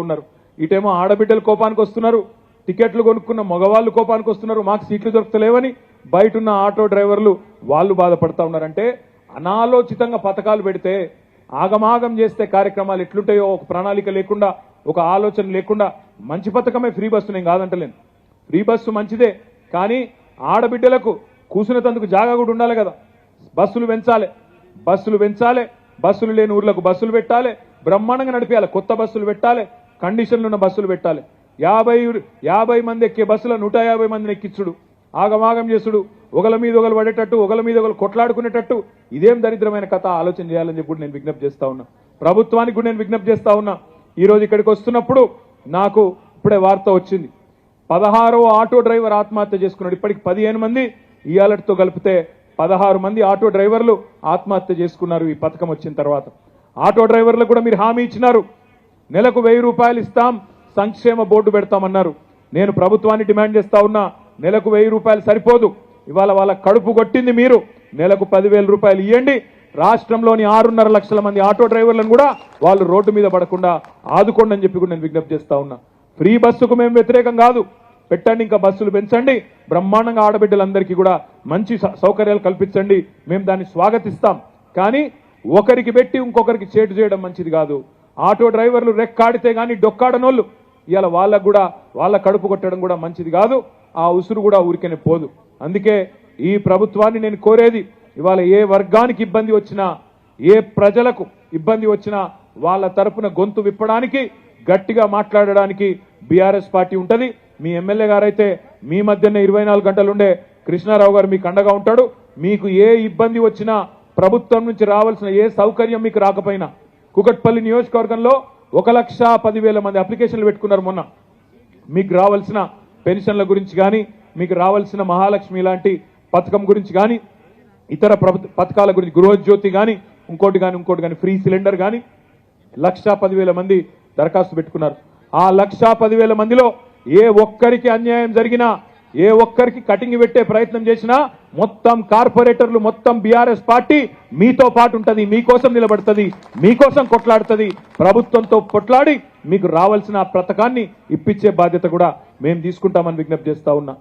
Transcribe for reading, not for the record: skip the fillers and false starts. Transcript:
ఉన్నారు. ఇటేమో ఆడబిడ్డలు కోపానికి వస్తున్నారు, టికెట్లు కొనుక్కున్న మగవాళ్ళు కోపానికి వస్తున్నారు, మాకు సీట్లు దొరకలేవని బయట ఉన్న ఆటో డ్రైవర్లు వాళ్ళు బాధపడతా ఉన్నారంటే అనాలోచితంగా పథకాలు పెడితే ఆగమాగం చేస్తే కార్యక్రమాలు ఎట్లుంటాయో ఒక ప్రణాళిక లేకుండా ఒక ఆలోచన లేకుండా మంచి పథకమే ఫ్రీ బస్సు, నేను కాదంటలేను. ఫ్రీ బస్సు మంచిదే, కానీ ఆడబిడ్డలకు కూసునేందుకు జాగా కూడా ఉండాలి కదా. బస్సులు పెంచాలి, బస్సులు లేని ఊర్లకు బస్సులు పెట్టాలి, బ్రహ్మాండంగా నడిపేయాలి, కొత్త బస్సులు పెట్టాలి, కండిషన్లు ఉన్న బస్సులు పెట్టాలి. 50 మంది ఎక్కే బస్సులో 150 మందిని ఎక్కించుడు, ఆగమాగం చేసుడు, ఒకల మీద ఒకరు పడేటట్టు, ఒకల మీద ఒకరు కొట్లాడుకునేటట్టు, ఇదేం దరిద్రమైన కథ. ఆలోచన చేయాలని చెప్పి నేను విజ్ఞప్తి చేస్తా ఉన్నా, ప్రభుత్వానికి కూడా నేను విజ్ఞప్తి చేస్తా ఉన్నా. ఈరోజు ఇక్కడికి వస్తున్నప్పుడు నాకు ఇప్పుడే వార్త వచ్చింది, 16వ ఆటో డ్రైవర్ ఆత్మహత్య చేసుకున్నాడు. ఇప్పటికి 15 మంది, ఇయాలతో కలిపితే 16 మంది ఆటో డ్రైవర్లు ఆత్మహత్య చేసుకున్నారు ఈ పథకం వచ్చిన తర్వాత. ఆటో డ్రైవర్లకు కూడా మీరు హామీ ఇచ్చినారు, నెలకు 1000 రూపాయలు ఇస్తాం, సంక్షేమ బోర్డు పెడతామన్నారు. నేను ప్రభుత్వాన్ని డిమాండ్ చేస్తా ఉన్నా, నెలకు 1000 రూపాయలు సరిపోదు. ఇవాళ వాళ్ళ కడుపు కొట్టింది మీరు, నెలకు 10,000 రూపాయలు ఇవ్వండి. రాష్ట్రంలోని 6.5 లక్షల మంది ఆటో డ్రైవర్లను కూడా వాళ్ళు రోడ్డు మీద పడకుండా ఆదుకోండి అని చెప్పి కూడా నేను విజ్ఞప్తి చేస్తా ఉన్నా. ఫ్రీ బస్సుకు మేము వ్యతిరేకం కాదు, పెట్టండి, ఇంకా బస్సులు పెంచండి, బ్రహ్మాండంగా ఆడబిడ్డలందరికీ కూడా మంచి సౌకర్యాలు కల్పించండి, మేము దాన్ని స్వాగతిస్తాం. కానీ ఒకరికి పెట్టి ఇంకొకరికి చేటు చేయడం మంచిది కాదు. ఆటో డ్రైవర్లు రెక్కాడితే కానీ డొక్కాడనోళ్ళు ఇవాళ వాళ్ళకు కూడా వాళ్ళ కడుపు కొట్టడం కూడా మంచిది కాదు, ఆ ఉసురు కూడా ఊరికనే పోదు. అందుకే ఈ ప్రభుత్వాన్ని నేను కోరేది, ఇవాళ ఏ వర్గానికి ఇబ్బంది వచ్చినా, ఏ ప్రజలకు ఇబ్బంది వచ్చినా వాళ్ళ తరపున గొంతు విప్పడానికి, గట్టిగా మాట్లాడడానికి బీఆర్ఎస్ పార్టీ ఉంటుంది. మీ ఎమ్మెల్యే గారైతే మీ మధ్యనే 24 గంటలుండే కృష్ణారావు గారు మీకు అండగా ఉంటాడు. మీకు ఏ ఇబ్బంది వచ్చినా, ప్రభుత్వం నుంచి రావాల్సిన ఏ సౌకర్యం మీకు రాకపోయినా, కూకట్పల్లి నియోజకవర్గంలో 1,10,000 మంది అప్లికేషన్లు పెట్టుకున్నారు మొన్న. మీకు రావాల్సిన పెన్షన్ల గురించి కానీ, మీకు రావాల్సిన మహాలక్ష్మి లాంటి పథకం గురించి కానీ, ఇతర పథకాల గురించి, గృహజ్యోతి కానీ, ఇంకోటి కానీ, ఫ్రీ సిలిండర్ కానీ 1,10,000 మంది దరఖాస్తు పెట్టుకున్నారు. ఆ 1,10,000 మందిలో ఏ ఒక్కరికి అన్యాయం జరిగినా, ఏ ఒక్కరికి కటింగ్ పెట్టే ప్రయత్నం చేసినా మొత్తం కార్పొరేటర్లు, మొత్తం బీఆర్ఎస్ పార్టీ మీతో పాటు ఉంటుంది, మీకోసం నిలబడుతుంది, మీకోసం కొట్లాడుతుంది. ప్రభుత్వంతో కొట్లాడి మీకు రావాల్సిన పథకాన్ని ఇప్పించే బాధ్యత కూడా మేము తీసుకుంటామని విజ్ఞప్తి చేస్తా ఉన్నా.